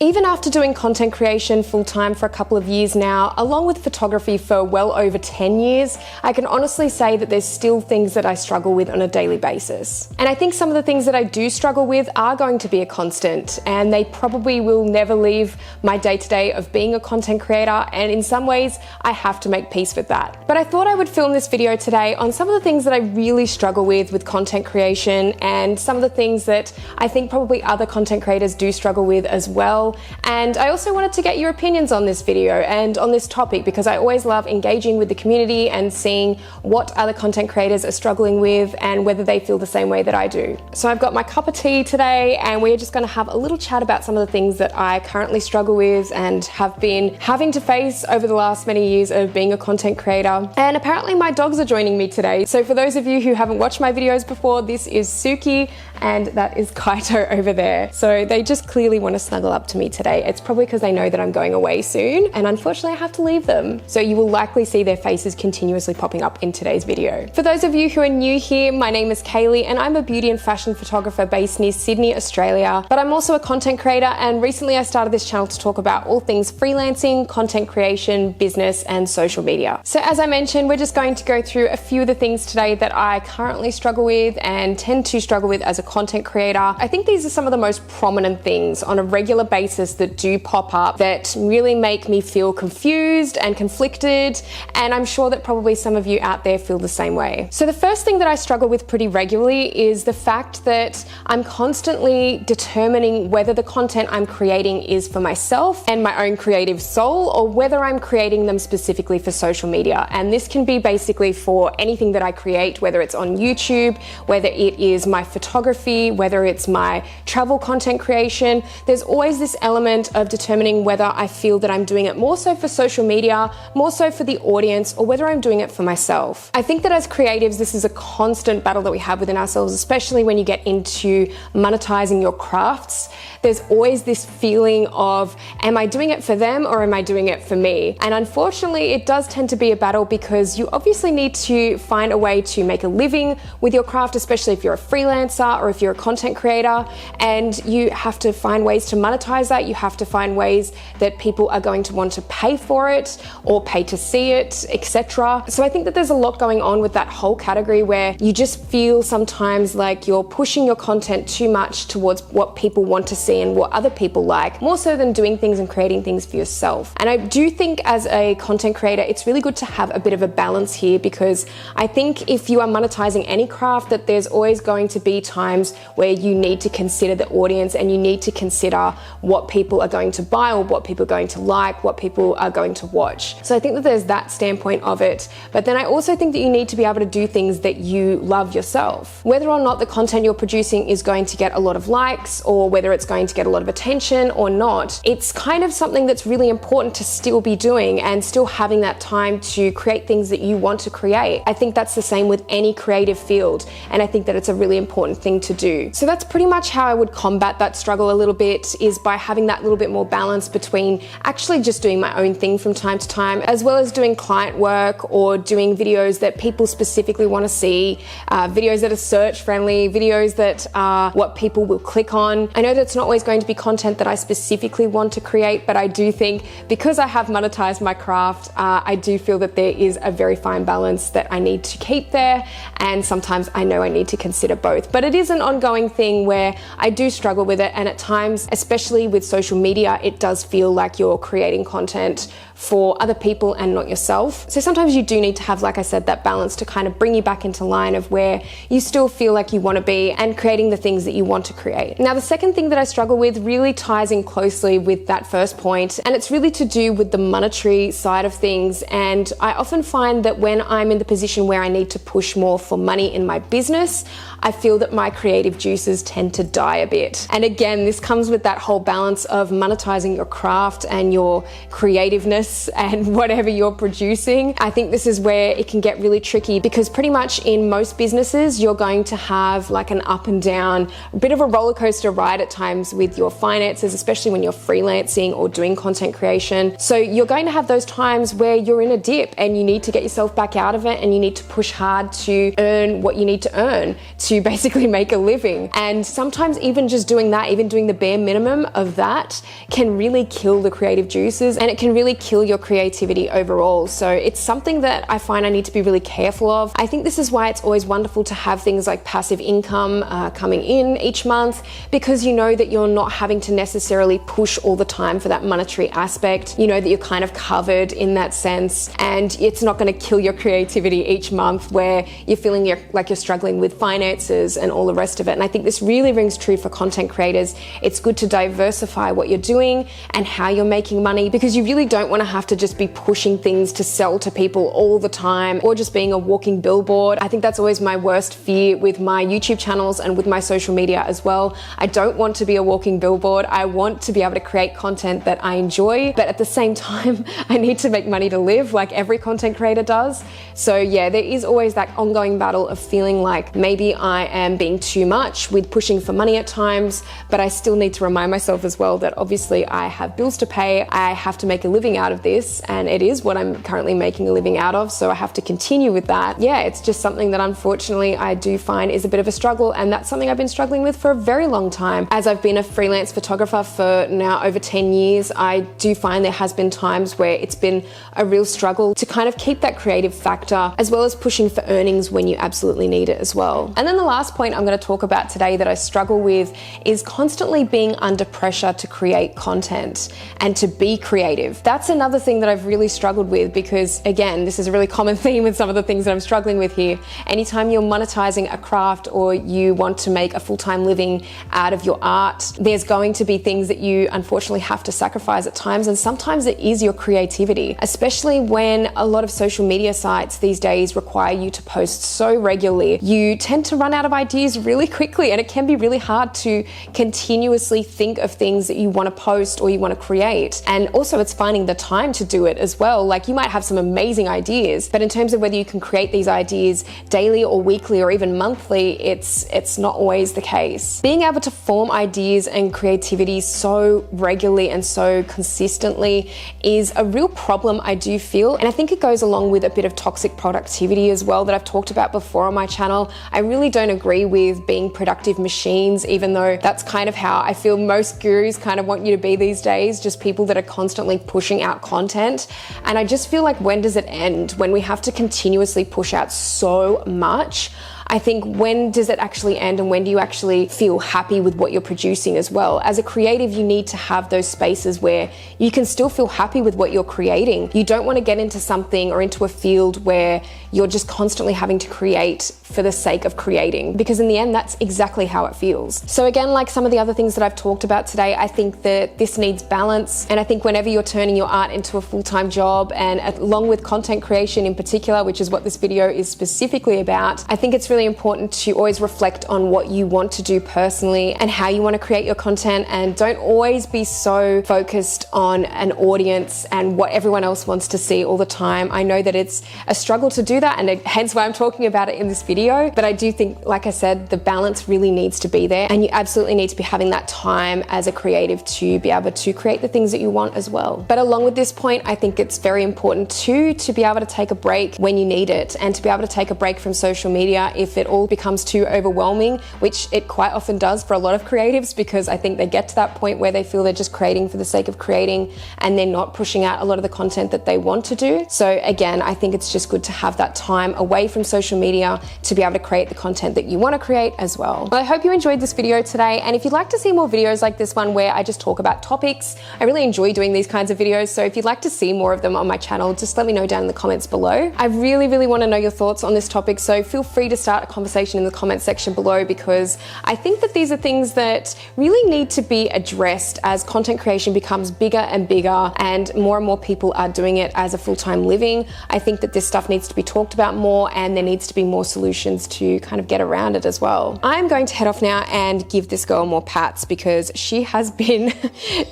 Even after doing content creation full-time for a couple of years now, along with photography for well over 10 years, I can honestly say that there's still things that I struggle with on a daily basis. And I think some of the things that I do struggle with are going to be a constant, and they probably will never leave my day-to-day of being a content creator, and in some ways, I have to make peace with that. But I thought I would film this video today on some of the things that I really struggle with content creation, and some of the things that I think probably other content creators do struggle with as well. And I also wanted to get your opinions on this video and on this topic, because I always love engaging with the community and seeing what other content creators are struggling with and whether they feel the same way that I do. So I've got my cup of tea today, and we're just going to have a little chat about some of the things that I currently struggle with and have been having to face over the last many years of being a content creator. And apparently my dogs are joining me today. So for those of you who haven't watched my videos before, this is Suki and that is Kaito over there. So they just clearly want to snuggle up to me today. It's probably because they know that I'm going away soon, and unfortunately I have to leave them. So you will likely see their faces continuously popping up in today's video. For those of you who are new here, my name is Kaylee and I'm a beauty and fashion photographer based near Sydney, Australia. But I'm also a content creator, and recently I started this channel to talk about all things freelancing, content creation, business and social media. So as I mentioned, we're just going to go through a few of the things today that I currently struggle with and tend to struggle with as a content creator. I think these are some of the most prominent things on a regular basis that do pop up that really make me feel confused and conflicted, and I'm sure that probably some of you out there feel the same way. So the first thing that I struggle with pretty regularly is the fact that I'm constantly determining whether the content I'm creating is for myself and my own creative soul, or whether I'm creating them specifically for social media. And this can be basically for anything that I create, whether it's on YouTube, whether it is my photography, whether it's my travel content creation. There's always this element of determining whether I feel that I'm doing it more so for social media, more so for the audience, or whether I'm doing it for myself. I think that as creatives, this is a constant battle that we have within ourselves, especially when you get into monetizing your crafts. There's always this feeling of, am I doing it for them or am I doing it for me? And unfortunately, it does tend to be a battle, because you obviously need to find a way to make a living with your craft, especially if you're a freelancer or if you're a content creator, and you have to find ways to monetize that. You have to find ways that people are going to want to pay for it or pay to see it, etc. So I think that there's a lot going on with that whole category, where you just feel sometimes like you're pushing your content too much towards what people want to see and what other people like, more so than doing things and creating things for yourself. And I do think as a content creator, it's really good to have a bit of a balance here, because I think if you are monetizing any craft, that there's always going to be times where you need to consider the audience, and you need to consider what people are going to buy, or what people are going to like, what people are going to watch. So I think that there's that standpoint of it. But then I also think that you need to be able to do things that you love yourself. Whether or not the content you're producing is going to get a lot of likes, or whether it's going to get a lot of attention or not, it's kind of something that's really important to still be doing and still having that time to create things that you want to create. I think that's the same with any creative field, and I think that it's a really important thing to do. So that's pretty much how I would combat that struggle a little bit, is by having that little bit more balance between actually just doing my own thing from time to time, as well as doing client work or doing videos that people specifically want to see, videos that are search friendly, videos that are what people will click on. I know that's not always going to be content that I specifically want to create, but I do think because I have monetized my craft, I do feel that there is a very fine balance that I need to keep there, and sometimes I know I need to consider both. But it is an ongoing thing where I do struggle with it, and at times, especially with social media, it does feel like you're creating content for other people and not yourself. So sometimes you do need to have, like I said, that balance to kind of bring you back into line of where you still feel like you want to be and creating the things that you want to create. Now, the second thing that I struggle with really ties in closely with that first point, and it's really to do with the monetary side of things. And I often find that when I'm in the position where I need to push more for money in my business, I feel that my creative juices tend to die a bit. And again, this comes with that whole balance of monetizing your craft and your creativeness and whatever you're producing. I think this is where it can get really tricky, because pretty much in most businesses, you're going to have like an up and down, a bit of a roller coaster ride at times with your finances, especially when you're freelancing or doing content creation. So you're going to have those times where you're in a dip and you need to get yourself back out of it, and you need to push hard to earn what you need to earn to basically make a living. And sometimes even just doing that, even doing the bare minimum of of that can really kill the creative juices, and it can really kill your creativity overall. So it's something that I find I need to be really careful of. I think this is why it's always wonderful to have things like passive income coming in each month, because you know that you're not having to necessarily push all the time for that monetary aspect. You know that you're kind of covered in that sense, and it's not going to kill your creativity each month where you're feeling like you're struggling with finances and all the rest of it. And I think this really rings true for content creators. It's good to diversify what you're doing and how you're making money, because you really don't want to have to just be pushing things to sell to people all the time, or just being a walking billboard. I think that's always my worst fear with my YouTube channels and with my social media as well. I don't want to be a walking billboard. I want to be able to create content that I enjoy, but at the same time, I need to make money to live like every content creator does. So yeah, there is always that ongoing battle of feeling like maybe I am being too much with pushing for money at times, but I still need to remind myself as well that obviously I have bills to pay. I have to make a living out of this, and it is what I'm currently making a living out of. So I have to continue with that. Yeah, it's just something that unfortunately I do find is a bit of a struggle, and that's something I've been struggling with for a very long time. As I've been a freelance photographer for now over 10 years, I do find there has been times where it's been a real struggle to kind of keep that creative factor, as well as pushing for earnings when you absolutely need it as well. And then the last point I'm going to talk about today that I struggle with is constantly being under pressure to create content and to be creative. That's another thing that I've really struggled with, because again, this is a really common theme with some of the things that I'm struggling with here. Anytime you're monetizing a craft or you want to make a full-time living out of your art, there's going to be things that you unfortunately have to sacrifice at times, and sometimes it is your creativity, especially when a lot of social media sites these days require you to post so regularly. You tend to run out of ideas really quickly, and it can be really hard to continuously think of things that you want to post or you want to create. And also it's finding the time to do it as well. Like, you might have some amazing ideas, but in terms of whether you can create these ideas daily or weekly or even monthly, it's not always the case. Being able to form ideas and creativity so regularly and so consistently is a real problem, I do feel. And I think it goes along with a bit of toxic productivity as well that I've talked about before on my channel. I really don't agree with being productive machines, even though that's kind of how I feel most gurus kind of want you to be these days, just people that are constantly pushing out content. And I just feel like, when does it end? When we have to continuously push out so much, I think, when does it actually end, and when do you actually feel happy with what you're producing as well? As a creative, you need to have those spaces where you can still feel happy with what you're creating. You don't want to get into something or into a field where you're just constantly having to create for the sake of creating, because in the end, that's exactly how it feels. So again, like some of the other things that I've talked about today, I think that this needs balance. And I think whenever you're turning your art into a full-time job, and along with content creation in particular, which is what this video is specifically about, I think it's really important to always reflect on what you want to do personally and how you want to create your content, and don't always be so focused on an audience and what everyone else wants to see all the time. I know that it's a struggle to do that, and hence why I'm talking about it in this video, but I do think, like I said, the balance really needs to be there, and you absolutely need to be having that time as a creative to be able to create the things that you want as well. But along with this point, I think it's very important too to be able to take a break when you need it, and to be able to take a break from social media if it all becomes too overwhelming, which it quite often does for a lot of creatives, because I think they get to that point where they feel they're just creating for the sake of creating, and they're not pushing out a lot of the content that they want to do. So again, I think it's just good to have that time away from social media to be able to create the content that you want to create as well. Well, I hope you enjoyed this video today, and if you'd like to see more videos like this one where I just talk about topics, I really enjoy doing these kinds of videos, so if you'd like to see more of them on my channel, just let me know down in the comments below. I really want to know your thoughts on this topic, so feel free to start a conversation in the comment section below, because I think that these are things that really need to be addressed as content creation becomes bigger and bigger, and more people are doing it as a full-time living. I think that this stuff needs to be talked about more, and there needs to be more solutions to kind of get around it as well. I'm going to head off now and give this girl more pats, because she has been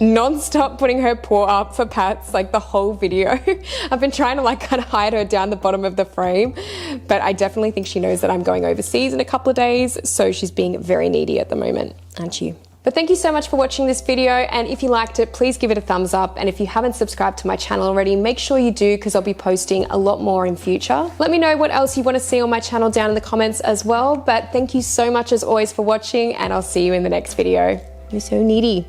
non-stop putting her paw up for pats like the whole video. I've been trying to like kind of hide her down the bottom of the frame, but I definitely think she knows that I'm going overseas in a couple of days, so she's being very needy at the moment, aren't you? But thank you so much for watching this video, and if you liked it, please give it a thumbs up, and if you haven't subscribed to my channel already, make sure you do, because I'll be posting a lot more in future. Let me know what else you want to see on my channel down in the comments as well, but thank you so much as always for watching, and I'll see you in the next video. You're so needy.